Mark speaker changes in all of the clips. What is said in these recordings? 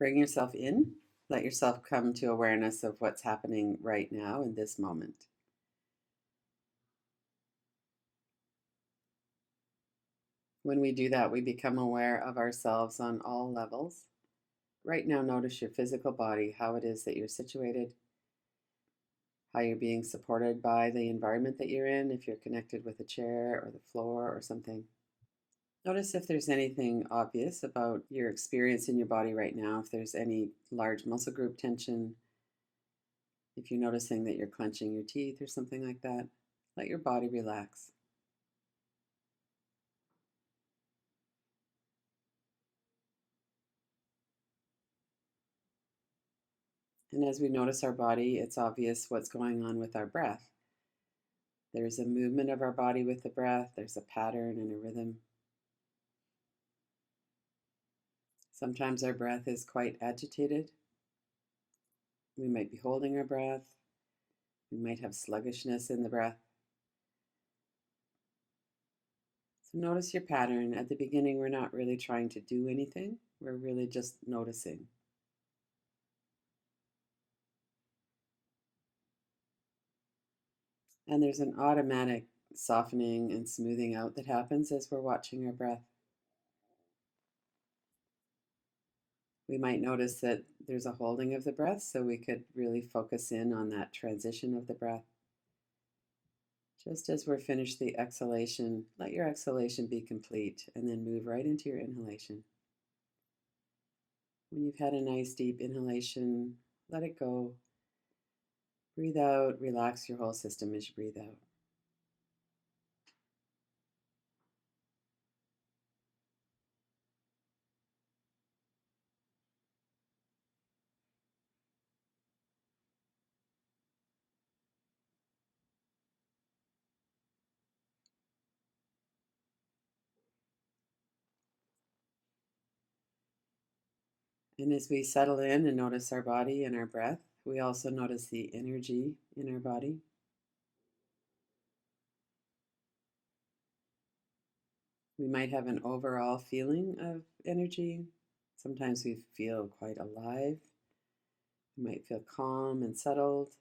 Speaker 1: Bring yourself in. Let yourself come to awareness of what's happening right now in this moment. When we do that, we become aware of ourselves on all levels. Right now, notice your physical body, how it is that you're situated, how you're being supported by the environment that you're in, if you're connected with a chair or the floor or something. Notice if there's anything obvious about your experience in your body right now, if there's any large muscle group tension, if you're noticing that you're clenching your teeth or something like that. Let your body relax. And as we notice our body, it's obvious what's going on with our breath. There's a movement of our body with the breath, there's a pattern and a rhythm. Sometimes our breath is quite agitated. We might be holding our breath. We might have sluggishness in the breath. So notice your pattern. At the beginning, we're not really trying to do anything. We're really just noticing. And there's an automatic softening and smoothing out that happens as we're watching our breath. We might notice that there's a holding of the breath, so we could really focus in on that transition of the breath. Just as we're finished the exhalation, let your exhalation be complete and then move right into your inhalation. When you've had a nice deep inhalation, let it go. Breathe out, relax your whole system as you breathe out. And as we settle in and notice our body and our breath, we also notice the energy in our body. We might have an overall feeling of energy. Sometimes we feel quite alive. We might feel calm and settled.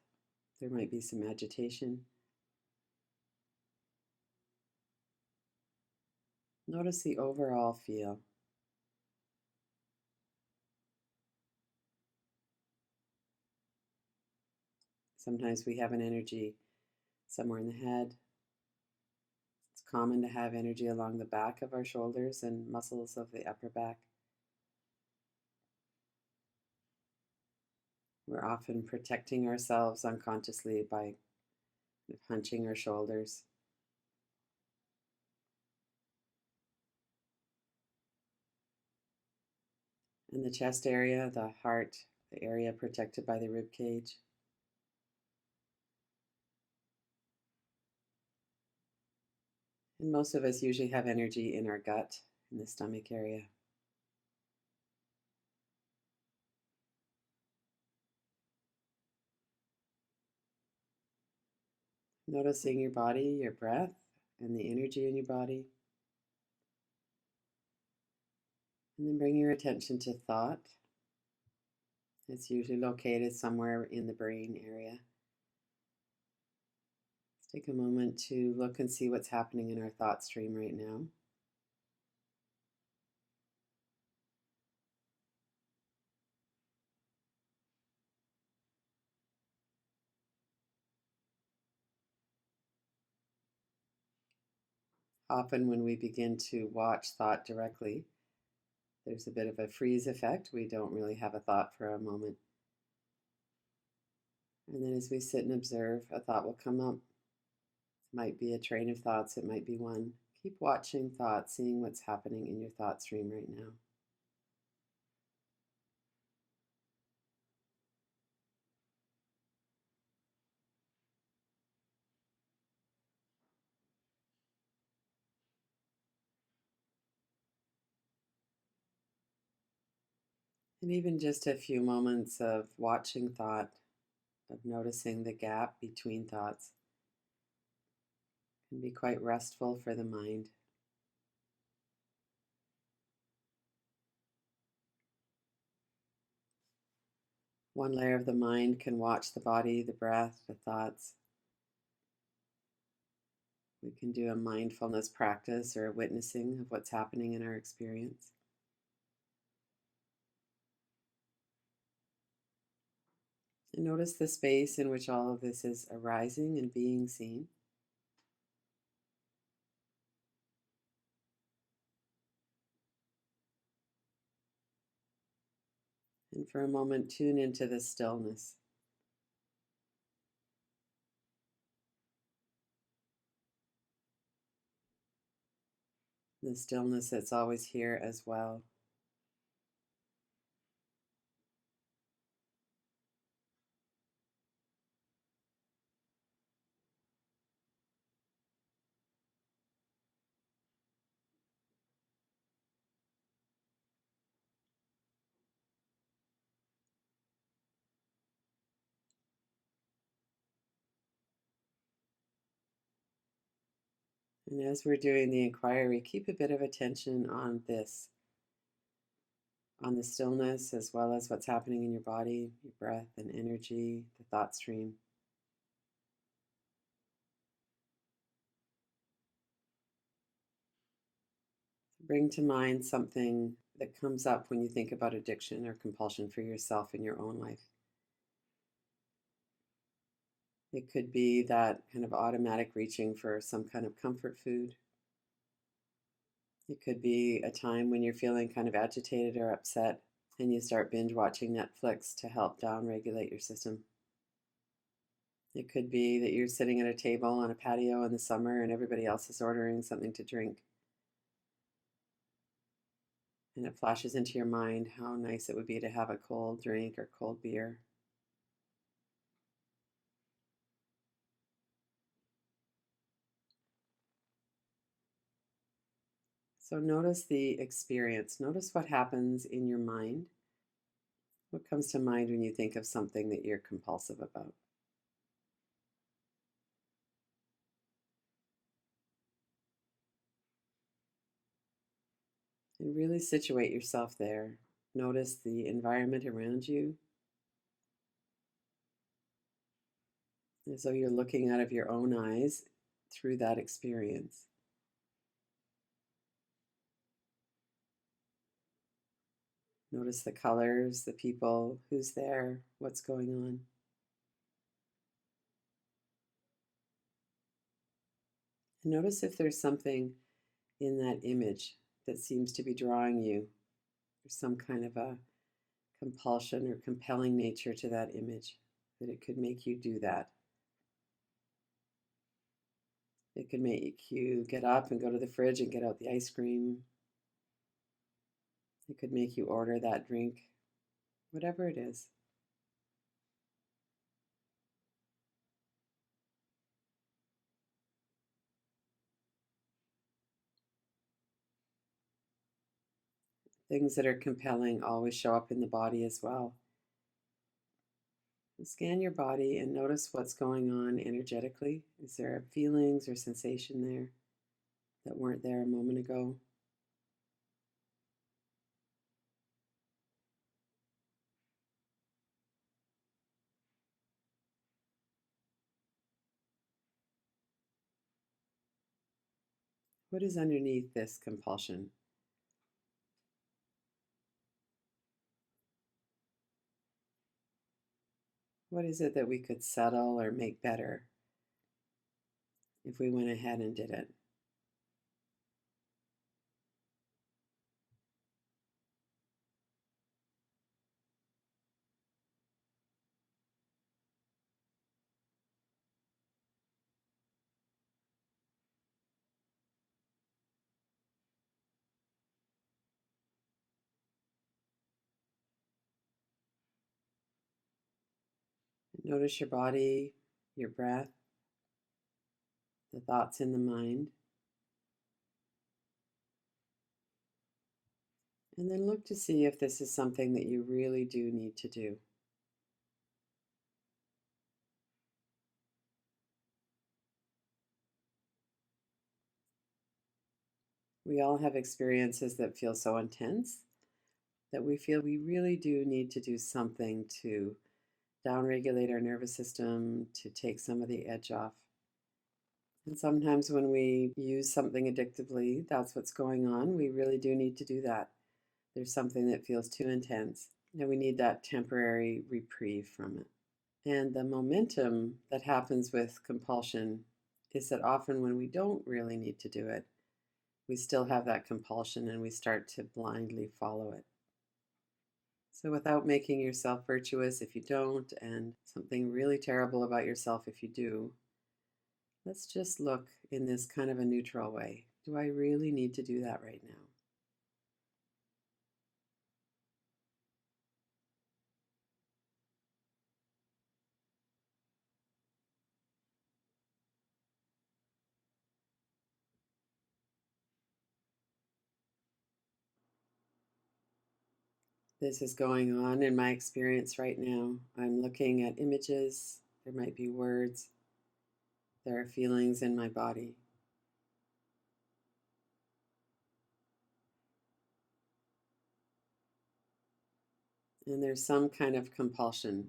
Speaker 1: There might be some agitation. Notice the overall feel. Sometimes we have an energy somewhere in the head. It's common to have energy along the back of our shoulders and muscles of the upper back. We're often protecting ourselves unconsciously by hunching our shoulders. In the chest area, the heart, the area protected by the rib cage. And most of us usually have energy in our gut, in the stomach area. Noticing your body, your breath, and the energy in your body. And then bring your attention to thought. It's usually located somewhere in the brain area. Let's take a moment to look and see what's happening in our thought stream right now. Often when we begin to watch thought directly, there's a bit of a freeze effect. We don't really have a thought for a moment. And then as we sit and observe, a thought will come up. It might be a train of thoughts, it might be one. Keep watching thoughts, seeing what's happening in your thought stream right now. And even just a few moments of watching thought, of noticing the gap between thoughts, can be quite restful for the mind. One layer of the mind can watch the body, the breath, the thoughts. We can do a mindfulness practice or a witnessing of what's happening in our experience. And notice the space in which all of this is arising and being seen. And for a moment, tune into the stillness. The stillness that's always here as well. And as we're doing the inquiry, keep a bit of attention on this, on the stillness, as well as what's happening in your body, your breath and energy, the thought stream. Bring to mind something that comes up when you think about addiction or compulsion for yourself in your own life. It could be that kind of automatic reaching for some kind of comfort food. It could be a time when you're feeling kind of agitated or upset and you start binge watching Netflix to help down regulate your system. It could be that you're sitting at a table on a patio in the summer and everybody else is ordering something to drink. And it flashes into your mind how nice it would be to have a cold drink or cold beer. So notice the experience. Notice what happens in your mind. What comes to mind when you think of something that you're compulsive about? And really situate yourself there. Notice the environment around you as though you're looking out of your own eyes through that experience. Notice the colors, the people, who's there, what's going on. And notice if there's something in that image that seems to be drawing you. There's some kind of a compulsion or compelling nature to that image, that it could make you do that. It could make you get up and go to the fridge and get out the ice cream. It could make you order that drink, whatever it is. Things that are compelling always show up in the body as well. Scan your body and notice what's going on energetically. Is there feelings or sensation there that weren't there a moment ago? What is underneath this compulsion? What is it that we could settle or make better if we went ahead and did it? Notice your body, your breath, the thoughts in the mind. And then look to see if this is something that you really do need to do. We all have experiences that feel so intense that we feel we really do need to do something to downregulate our nervous system, to take some of the edge off. And sometimes when we use something addictively, that's what's going on. We really do need to do that. There's something that feels too intense, and we need that temporary reprieve from it. And the momentum that happens with compulsion is that often when we don't really need to do it, we still have that compulsion and we start to blindly follow it. So, without making yourself virtuous if you don't, and something really terrible about yourself if you do, let's just look in this kind of a neutral way. Do I really need to do that right now? This is going on in my experience right now. I'm looking at images, there might be words, there are feelings in my body. And there's some kind of compulsion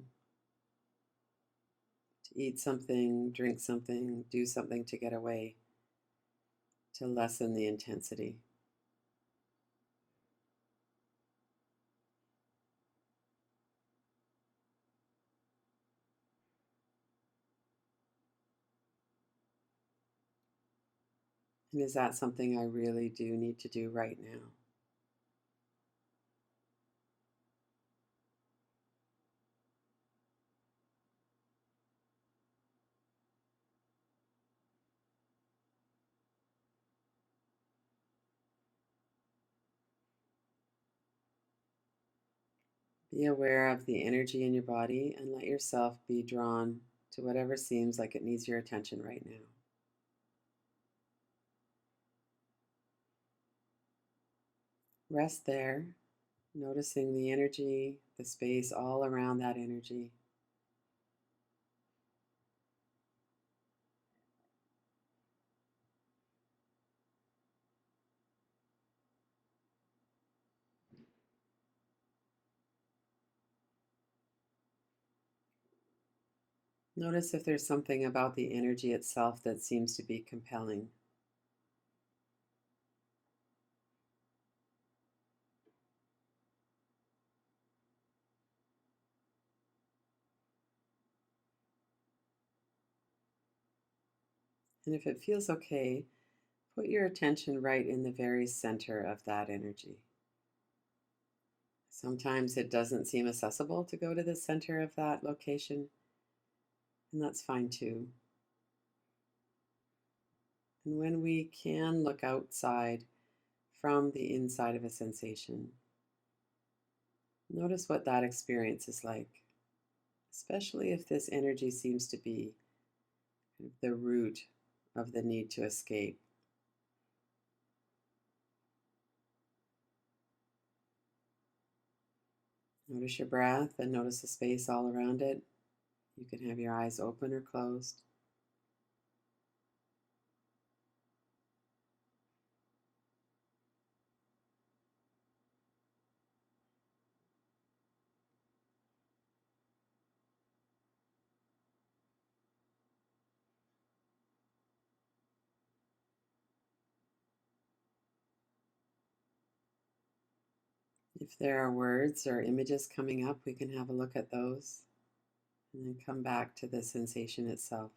Speaker 1: to eat something, drink something, do something to get away, to lessen the intensity. And is that something I really do need to do right now? Be aware of the energy in your body and let yourself be drawn to whatever seems like it needs your attention right now. Rest there, noticing the energy, the space all around that energy. Notice if there's something about the energy itself that seems to be compelling. And if it feels okay, put your attention right in the very center of that energy. Sometimes it doesn't seem accessible to go to the center of that location, and that's fine too. And when we can look outside from the inside of a sensation, notice what that experience is like, especially if this energy seems to be the root of the need to escape. Notice your breath and notice the space all around it. You can have your eyes open or closed. If there are words or images coming up, we can have a look at those and then come back to the sensation itself.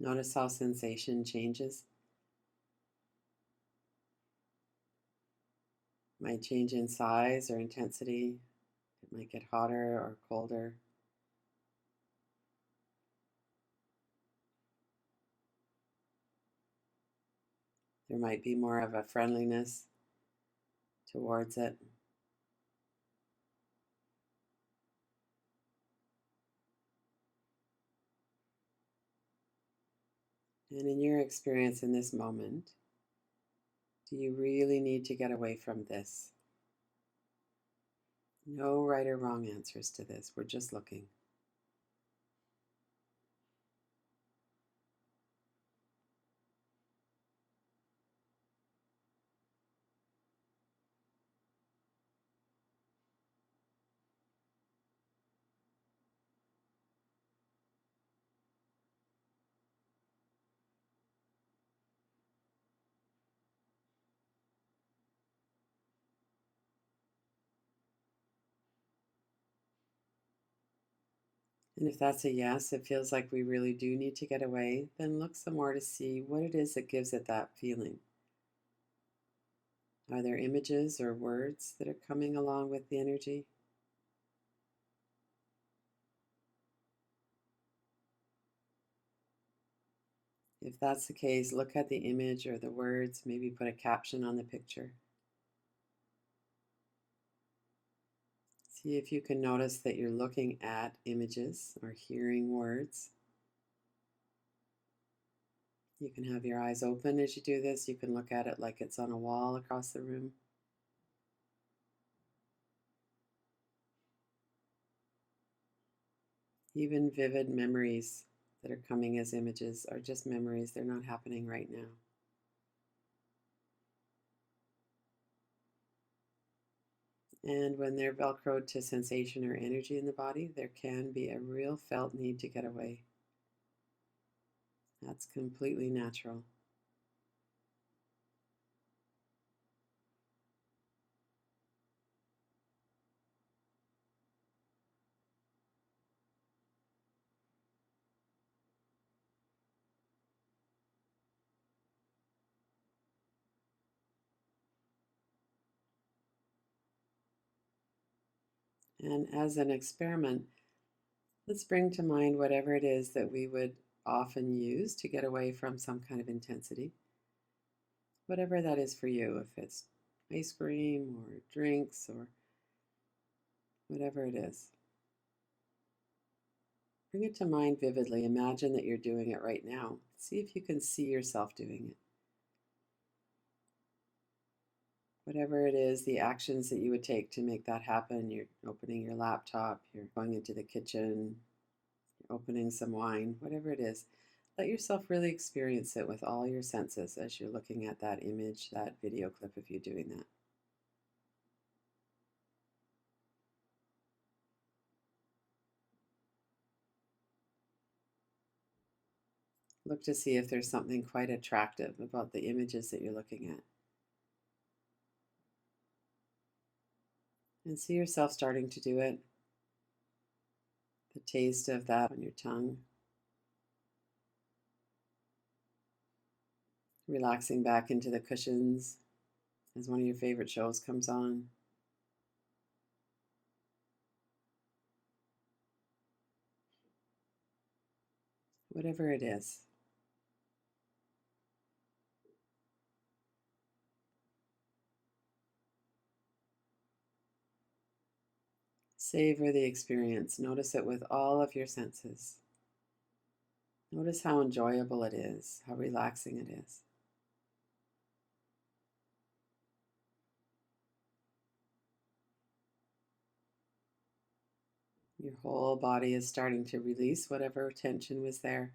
Speaker 1: Notice how sensation changes. It might change in size or intensity. It might get hotter or colder. There might be more of a friendliness towards it. And in your experience in this moment, do you really need to get away from this? No right or wrong answers to this. We're just looking. And if that's a yes, it feels like we really do need to get away, then look some more to see what it is that gives it that feeling. Are there images or words that are coming along with the energy? If that's the case, look at the image or the words, maybe put a caption on the picture. See if you can notice that you're looking at images or hearing words. You can have your eyes open as you do this. You can look at it like it's on a wall across the room. Even vivid memories that are coming as images are just memories. They're not happening right now. And when they're velcroed to sensation or energy in the body, there can be a real felt need to get away. That's completely natural. And as an experiment, let's bring to mind whatever it is that we would often use to get away from some kind of intensity. Whatever that is for you, if it's ice cream or drinks or whatever it is. Bring it to mind vividly. Imagine that you're doing it right now. See if you can see yourself doing it. Whatever it is, the actions that you would take to make that happen. You're opening your laptop, you're going into the kitchen, you're opening some wine, whatever it is. Let yourself really experience it with all your senses as you're looking at that image, that video clip of you doing that. Look to see if there's something quite attractive about the images that you're looking at. And see yourself starting to do it. The taste of that on your tongue. Relaxing back into the cushions as one of your favorite shows comes on. Whatever it is. Savor the experience. Notice it with all of your senses. Notice how enjoyable it is, how relaxing it is. Your whole body is starting to release whatever tension was there.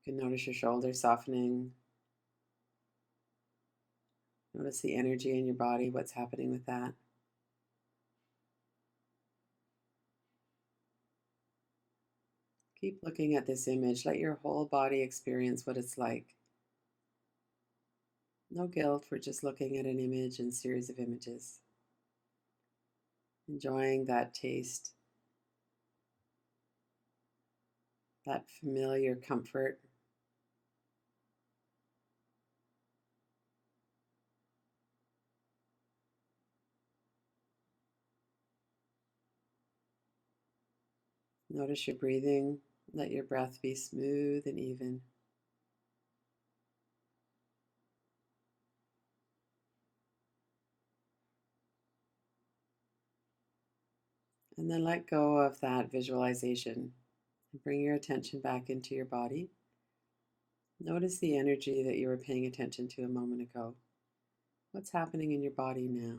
Speaker 1: You can notice your shoulders softening. Notice the energy in your body, what's happening with that. Keep looking at this image. Let your whole body experience what it's like. No guilt for just looking at an image and series of images. Enjoying that taste, that familiar comfort. Notice your breathing. Let your breath be smooth and even. And then let go of that visualization and bring your attention back into your body. Notice the energy that you were paying attention to a moment ago. What's happening in your body now?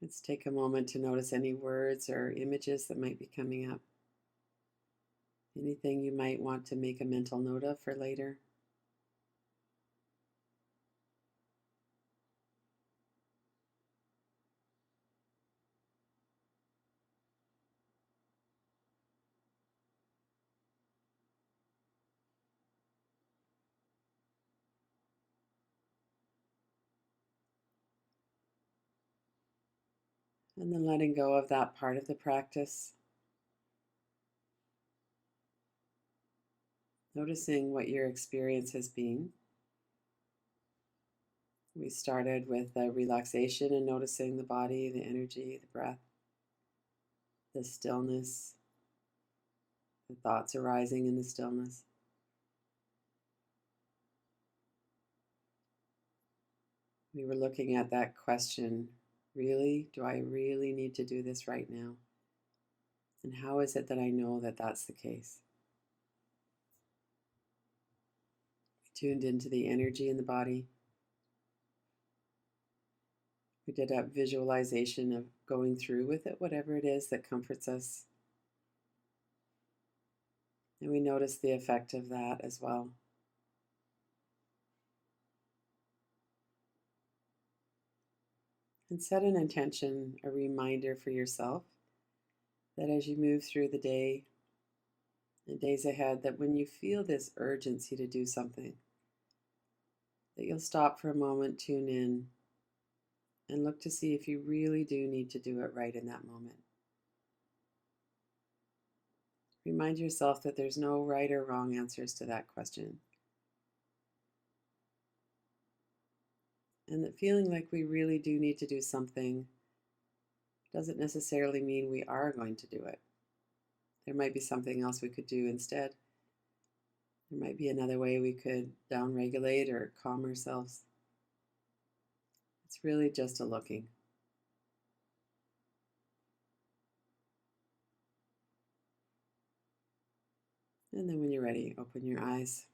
Speaker 1: Let's take a moment to notice any words or images that might be coming up. Anything you might want to make a mental note of for later. And then letting go of that part of the practice. Noticing what your experience has been. We started with the relaxation and noticing the body, the energy, the breath, the stillness, the thoughts arising in the stillness. We were looking at that question, really? Do I really need to do this right now? And how is it that I know that that's the case? We tuned into the energy in the body. We did a visualization of going through with it, whatever it is that comforts us. And we noticed the effect of that as well. And set an intention, a reminder for yourself that as you move through the day and days ahead, that when you feel this urgency to do something, that you'll stop for a moment, tune in, and look to see if you really do need to do it right in that moment. Remind yourself that there's no right or wrong answers to that question. And that feeling like we really do need to do something doesn't necessarily mean we are going to do it. There might be something else we could do instead. There might be another way we could downregulate or calm ourselves. It's really just a looking. And then when you're ready, open your eyes.